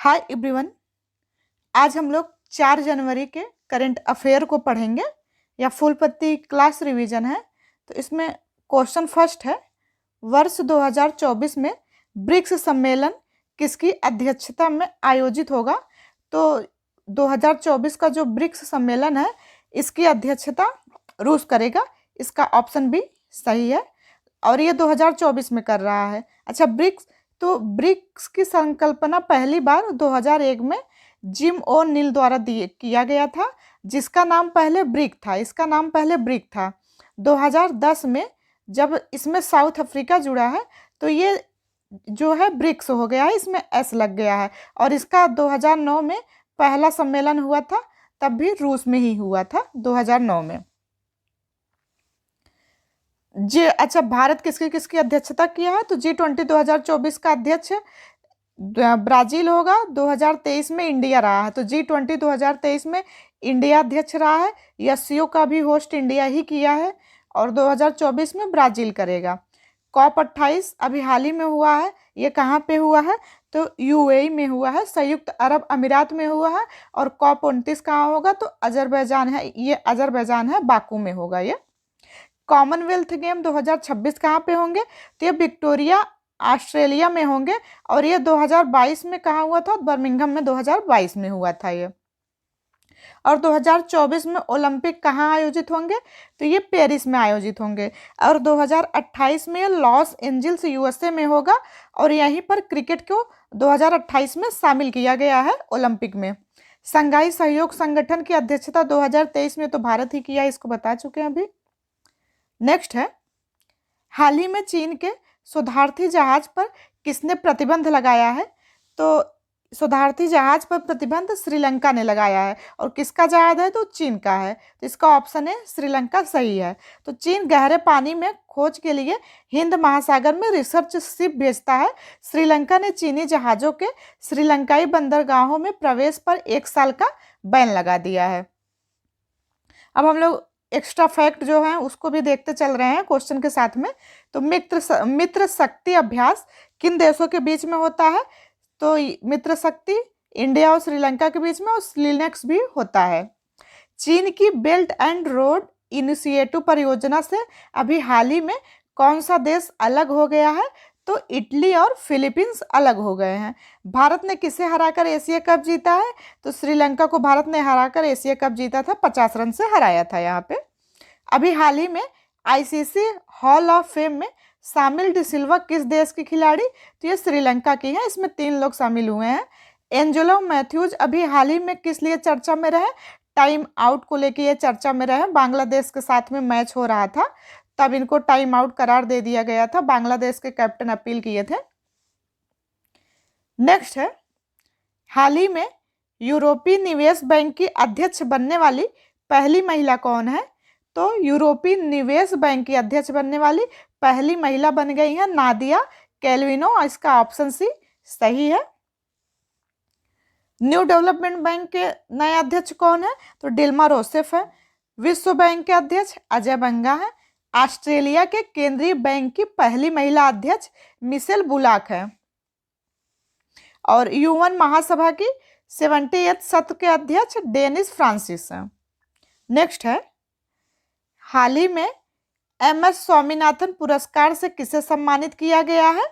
Hi everyone. आज हम लोग 4 जनवरी के करंट अफेयर को पढ़ेंगे। या फुल पत्ती क्लास रिवीजन है। तो इसमें क्वेश्चन फर्स्ट है, वर्ष 2024 में ब्रिक्स सम्मेलन किसकी अध्यक्षता में आयोजित होगा। तो 2024 का जो ब्रिक्स सम्मेलन है इसकी अध्यक्षता रूस करेगा। इसका ऑप्शन बी सही है और ये 2024 में कर रहा है। अच्छा, ब्रिक्स की संकल्पना पहली बार 2001 में जिम ओ नील द्वारा किया गया था, जिसका नाम पहले ब्रिक था। इसका नाम पहले ब्रिक था। 2010 में जब इसमें साउथ अफ्रीका जुड़ा है तो ये जो है ब्रिक्स हो गया है, इसमें एस लग गया है। और इसका 2009 में पहला सम्मेलन हुआ था, तब भी रूस में ही हुआ था 2009 में। जी अच्छा, भारत किसकी किसकी अध्यक्षता किया है। तो G20 2024 का अध्यक्ष ब्राजील होगा। 2023 में इंडिया रहा है, तो G20 2023 में इंडिया अध्यक्ष रहा है। एससीओ का भी होस्ट इंडिया ही किया है और 2024 में ब्राजील करेगा। COP 28 अभी हाल ही में हुआ है। ये कहाँ पे हुआ है, तो यूएई में हुआ है, संयुक्त अरब अमीरात में हुआ है। और COP 29 कहाँ होगा, तो अजरबैजान है, ये अजरबैजान है, बाकू में होगा ये। कॉमनवेल्थ गेम 2026 कहाँ पे होंगे, तो ये विक्टोरिया ऑस्ट्रेलिया में होंगे। और ये 2022 में कहाँ हुआ था, बर्मिंघम में 2022 में हुआ था ये। और 2024 में ओलंपिक कहाँ आयोजित होंगे, तो ये पेरिस में आयोजित होंगे। और 2028 में लॉस एंजल्स यूएसए में होगा। और यहीं पर क्रिकेट को 2028 में शामिल किया गया है ओलंपिक में। संघाई सहयोग संगठन की अध्यक्षता 2023 में तो भारत ही किया, इसको बता चुके हैं अभी। नेक्स्ट है, हाल ही में चीन के शोधार्थी जहाज पर किसने प्रतिबंध लगाया है। तो शोधार्थी जहाज पर प्रतिबंध श्रीलंका ने लगाया है। और किसका जहाज है, तो चीन का है। तो इसका ऑप्शन है श्रीलंका सही है। तो चीन गहरे पानी में खोज के लिए हिंद महासागर में रिसर्च शिप भेजता है। श्रीलंका ने चीनी जहाज़ों के श्रीलंकाई बंदरगाहों में प्रवेश पर 1 साल का बैन लगा दिया है। अब हम लोग एक्स्ट्रा फैक्ट जो है उसको भी देखते चल रहे हैं क्वेश्चन के साथ में। तो मित्र शक्ति अभ्यास किन देशों के बीच में होता है, तो मित्र शक्ति इंडिया और श्रीलंका के बीच में, और स्लिनेक्स भी होता है। चीन की बेल्ट एंड रोड इनिशिएटिव परियोजना से अभी हाल ही में कौन सा देश अलग हो गया है, तो इटली और फिलीपींस अलग हो गए हैं। भारत ने किसे हराकर एशिया कप जीता है, तो श्रीलंका को भारत ने हराकर एशिया कप जीता था, 50 रन से हराया था यहाँ पे। अभी हाल ही में आईसीसी हॉल ऑफ फेम में शामिल डिसिल्वा किस देश की खिलाड़ी, तो ये श्रीलंका की है। इसमें 3 लोग शामिल हुए हैं। एंजेलो मैथ्यूज अभी हाल ही में किस लिए चर्चा में रहे, टाइम आउट को लेके ये चर्चा में रहे। बांग्लादेश के साथ में मैच हो रहा था, तब इनको टाइम आउट करार दे दिया गया था। बांग्लादेश के कैप्टन अपील किए थे। नेक्स्ट है, हाल ही में यूरोपीय निवेश बैंक की अध्यक्ष बनने वाली पहली महिला कौन है, तो यूरोपीय निवेश बैंक की अध्यक्ष बनने वाली पहली महिला बन गई है नादिया कैल्विनो। इसका ऑप्शन सी सही है। न्यू डेवलपमेंट बैंक के नए अध्यक्ष कौन है, तो डिल्मा रोसेफ है। विश्व बैंक के अध्यक्ष अजय बंगा है। ऑस्ट्रेलिया के केंद्रीय बैंक की पहली महिला अध्यक्ष मिशेल बुलाक है। और यूएन महासभा की 78th सत्र के अध्यक्ष डेनिस फ्रांसिस हैं। नेक्स्ट है, हाल ही में MS स्वामीनाथन पुरस्कार से किसे सम्मानित किया गया है,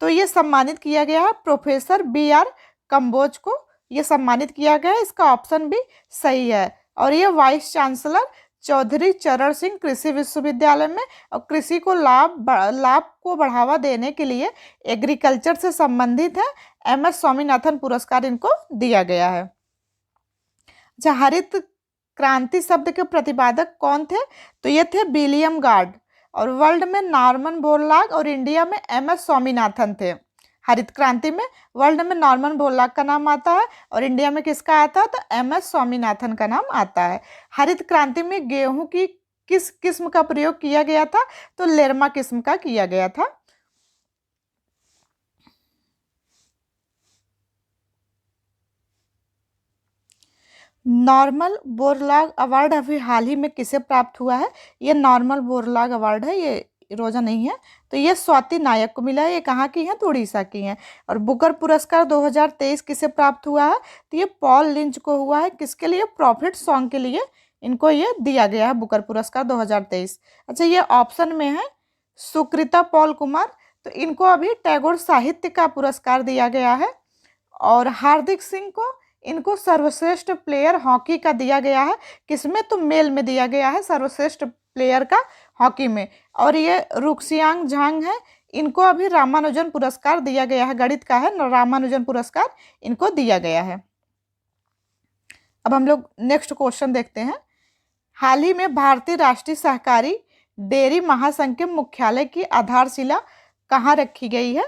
तो ये सम्मानित किया गया है प्रोफेसर BR कंबोज को, ये सम्मानित किया गया है। इसका ऑप्शन भी सही है। और ये वाइस चांसलर चौधरी चरण सिंह कृषि विश्वविद्यालय में, और कृषि को लाभ को बढ़ावा देने के लिए एग्रीकल्चर से संबंधित है। MS स्वामीनाथन पुरस्कार इनको दिया गया है। अच्छा, हरित क्रांति शब्द के प्रतिपादक कौन थे, तो ये थे विलियम गार्ड। और वर्ल्ड में नॉर्मन बोरलॉग और इंडिया में MS स्वामीनाथन थे। हरित क्रांति में वर्ल्ड में नॉर्मन बोरलॉग का नाम आता है और इंडिया में किसका आता है, तो MS स्वामीनाथन का नाम आता है। हरित क्रांति में गेहूं की किस किस्म का प्रयोग किया गया था, तो लेरमा किस्म का किया गया था। नॉर्मन बोरलॉग अवार्ड अभी हाल ही में किसे प्राप्त हुआ है, ये नॉर्मन बोरलॉग अवार्ड है, ये रोजा नहीं है। तो ये स्वाति नायक को मिला है। ये कहाँ की हैं? तो उड़ीसा की हैं। और बुकर पुरस्कार 2023 किसे प्राप्त हुआ है? तो ये पॉल लिंच को हुआ है। किसके लिए? प्रॉफिट सॉन्ग के लिए इनको ये दिया गया है बुकर पुरस्कार 2023। अच्छा, ये ऑप्शन में है सुकृता पॉल कुमार, तो इनको अभी टैगोर साहित्य का पुरस्कार दिया गया है। और हार्दिक सिंह को इनको सर्वश्रेष्ठ प्लेयर हॉकी का दिया गया है। किसमें? तो मेल में दिया गया है सर्वश्रेष्ठ प्लेयर का हॉकी में। और ये रुक्सियांग झांग है, इनको अभी रामानुजन पुरस्कार दिया गया है, गणित का है, रामानुजन पुरस्कार इनको दिया गया है। अब हम लोग नेक्स्ट क्वेश्चन देखते हैं। हाल ही में भारतीय राष्ट्रीय सहकारी डेयरी महासंघ के मुख्यालय की आधारशिला कहाँ रखी गई है?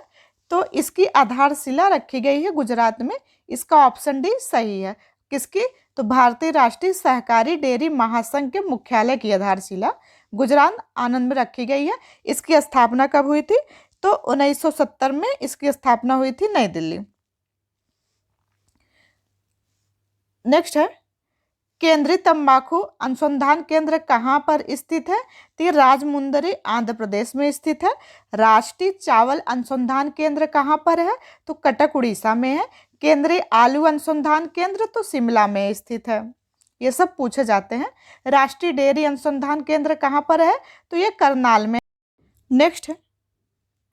तो इसकी आधारशिला रखी गई है गुजरात में। इसका ऑप्शन डी सही है। किसकी? तो भारतीय राष्ट्रीय सहकारी डेयरी महासंघ के मुख्यालय की आधारशिला गुजरात आनंद में रखी गई है। इसकी स्थापना कब हुई थी? तो 1970 में इसकी स्थापना हुई थी, नई दिल्ली। नेक्स्ट है, केंद्रीय तंबाकू अनुसंधान केंद्र कहाँ पर स्थित है? तो ये राजमुंदरी आंध्र प्रदेश में स्थित है। राष्ट्रीय चावल अनुसंधान केंद्र कहाँ पर है? तो कटक उड़ीसा में है। केंद्रीय आलू अनुसंधान केंद्र तो शिमला में स्थित है। ये सब पूछे जाते हैं। राष्ट्रीय डेयरी अनुसंधान केंद्र कहाँ पर है? तो ये करनाल में। नेक्स्ट है,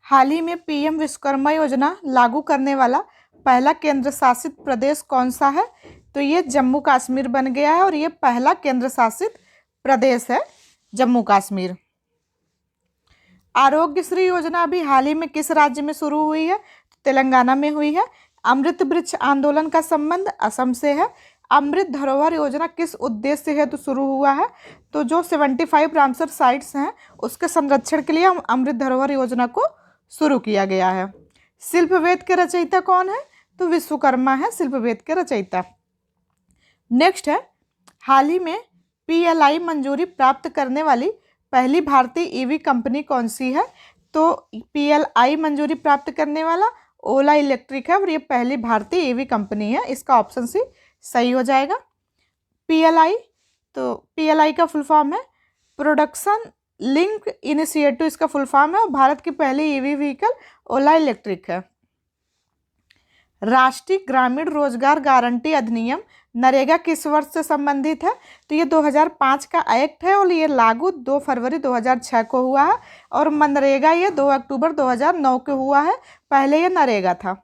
हाल ही में पीएम विश्वकर्मा योजना लागू करने वाला पहला केंद्र शासित प्रदेश कौन सा है? तो ये जम्मू कश्मीर बन गया है। और ये पहला केंद्र शासित प्रदेश है जम्मू कश्मीर। आरोग्यश्री योजना अभी हाल ही में किस राज्य में शुरू हुई है? तेलंगाना में हुई है। अमृत वृक्ष आंदोलन का संबंध असम से है। अमृत धरोहर योजना किस उद्देश्य हेतु शुरू हुआ है? तो जो 75 रामसर साइट्स हैं उसके संरक्षण के लिए हम अमृत धरोहर योजना को शुरू किया गया है। शिल्प वेद के रचयिता कौन है? तो विश्वकर्मा है शिल्प वेद के रचयिता। नेक्स्ट है, हाल ही में पीएलआई मंजूरी प्राप्त करने वाली पहली भारतीय ईवी कंपनी कौन सी है? तो पीएलआई मंजूरी प्राप्त करने वाला ओला इलेक्ट्रिक है। और ये पहली भारतीय ईवी कंपनी है। इसका ऑप्शन सी सही हो जाएगा। पीएलआई, तो पीएलआई का फुल फॉर्म है प्रोडक्शन लिंक इनिशिएटिव, इसका फुल फॉर्म है। और भारत की पहली ईवी व्हीकल ओला इलेक्ट्रिक है। राष्ट्रीय ग्रामीण रोजगार गारंटी अधिनियम नरेगा किस वर्ष से संबंधित है? तो ये 2005 का एक्ट है। और ये लागू 2 फरवरी 2006 को हुआ है। और मनरेगा ये 2 अक्टूबर 2009 को हुआ है। पहले ये नरेगा था।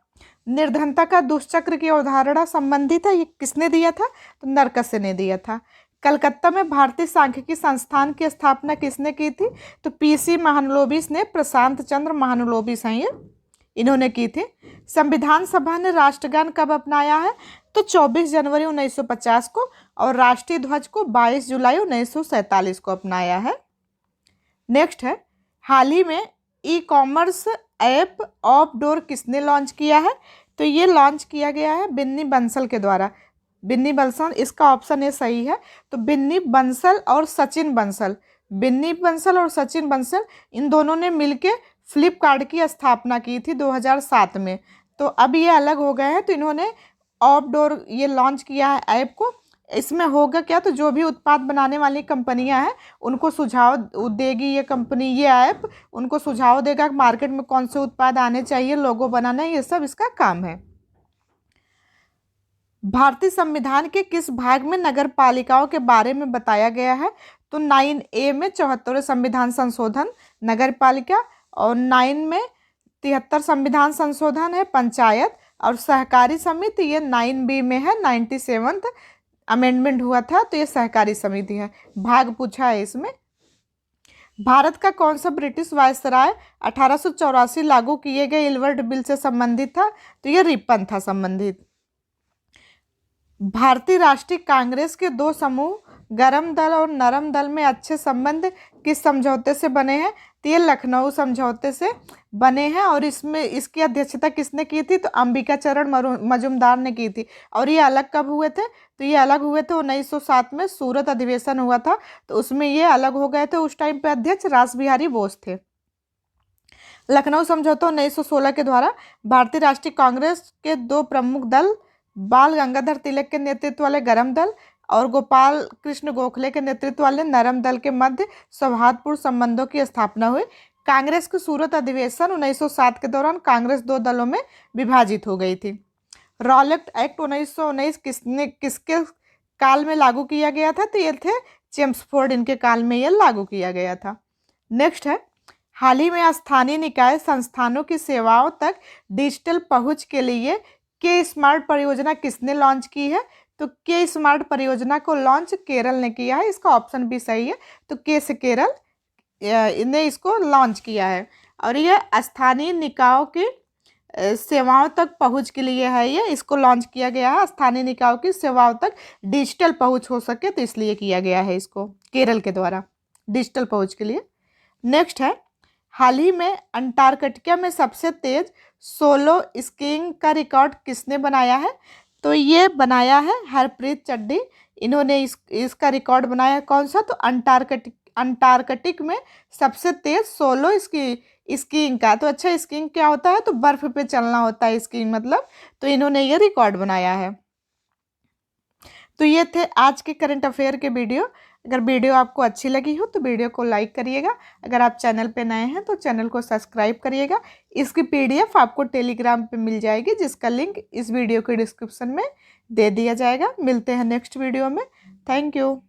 निर्धनता का दुष्चक्र की अवधारणा संबंधित है, ये किसने दिया था? तो नरकसे ने दिया था। कलकत्ता में भारतीय सांख्यिकी संस्थान की स्थापना किसने की थी? तो पीसी महानलोबिस ने, प्रशांत चंद्र महानलोबिस हैं ये, इन्होंने की थी। संविधान सभा ने राष्ट्रगान कब अपनाया है? तो 24 जनवरी 1950 को। और राष्ट्रीय ध्वज को 22 जुलाई 1947 को अपनाया है। नेक्स्ट है, हाल ही में e commerce app of door किसने लॉन्च किया है? तो ये लॉन्च किया गया है बिन्नी बंसल के द्वारा। बिन्नी बंसल, इसका ऑप्शन ये सही है। तो बिन्नी बंसल और सचिन बंसल, बिन्नी बंसल और सचिन बंसल, इन दोनों ने मिलके फ्लिपकार्ट की स्थापना की थी 2007 में। तो अब ये अलग हो गए हैं। तो इन्होंने ऑफ डोर ये लॉन्च किया है ऐप को। इसमें होगा क्या? तो जो भी उत्पाद बनाने वाली कंपनियां हैं उनको सुझाव देगी ये कंपनी, ये ऐप उनको सुझाव देगा कि मार्केट में कौन से उत्पाद आने चाहिए, लोगो बनाना, ये सब इसका काम है। भारतीय संविधान के किस भाग में नगर पालिकाओं के बारे में बताया गया है? तो 9A में 74वें संविधान संशोधन नगर पालिका। और 9 में 73 संविधान संशोधन है पंचायत। और सहकारी समिति ये 9B में है, 97th अमेंडमेंट हुआ था, तो ये सहकारी समिति है। भाग पूछा है इसमें। भारत का कौन सा ब्रिटिश वायसराय 1884 लागू किए गए इलवर्ट बिल से संबंधित था? तो ये रिपन था संबंधित। भारतीय राष्ट्रीय कांग्रेस के 2 समूह गरम दल और नरम दल में अच्छे संबंध किस समझौते से बने हैं? तो ये लखनऊ समझौते से बने हैं। और इसमें इसकी अध्यक्षता किसने की थी? तो अंबिका चरण मजूमदार ने की थी। और ये अलग कब हुए थे? तो ये अलग हुए थे 1907 में, सूरत अधिवेशन हुआ था, तो उसमें ये अलग हो गए थे। उस टाइम पे अध्यक्ष रास बिहारी बोस थे। लखनऊ समझौता 1916 के द्वारा भारतीय राष्ट्रीय कांग्रेस के 2 प्रमुख दल बाल गंगाधर तिलक के नेतृत्व वाले गरम दल और गोपाल कृष्ण गोखले के नेतृत्व वाले नरम दल के मध्य सौहार्दपूर्ण संबंधों की स्थापना हुई। कांग्रेस की सूरत अधिवेशन 1907 के दौरान कांग्रेस 2 दलों में विभाजित हो गई थी। रॉलेट एक्ट 1919 किसके काल में लागू किया गया था? तो ये थे चेम्सफोर्ड, इनके काल में ये लागू किया गया था। नेक्स्ट है, हाल ही में स्थानीय निकाय संस्थानों की सेवाओं तक डिजिटल पहुंच के लिए के स्मार्ट परियोजना किसने लॉन्च की है? तो के स्मार्ट परियोजना को लॉन्च केरल ने किया है। इसका ऑप्शन भी सही है, तो के से केरल ने इसको लॉन्च किया है। और यह स्थानीय निकायों की सेवाओं तक पहुंच के लिए है, ये इसको लॉन्च किया गया है। स्थानीय निकायों की सेवाओं तक डिजिटल पहुंच हो सके तो इसलिए किया गया है इसको केरल के द्वारा, डिजिटल पहुंच के लिए। नेक्स्ट है, हाल ही में अंटार्कटिका में सबसे तेज सोलो स्कीइंग का रिकॉर्ड किसने बनाया है? तो ये बनाया है हरप्रीत चड्ढी, इन्होंने इसका रिकॉर्ड बनाया है। कौन सा? तो अंटार्कटिक में सबसे तेज सोलो स्कीइंग का। तो अच्छा, स्कीइंग क्या होता है? तो बर्फ पे चलना होता है स्कीइंग मतलब, तो इन्होंने ये रिकॉर्ड बनाया है। तो ये थे आज के करंट अफेयर के वीडियो। अगर वीडियो आपको अच्छी लगी हो तो वीडियो को लाइक करिएगा। अगर आप चैनल पे नए हैं तो चैनल को सब्सक्राइब करिएगा। इसकी PDF आपको टेलीग्राम पे मिल जाएगी, जिसका लिंक इस वीडियो के डिस्क्रिप्शन में दे दिया जाएगा। मिलते हैं नेक्स्ट वीडियो में। Thank you.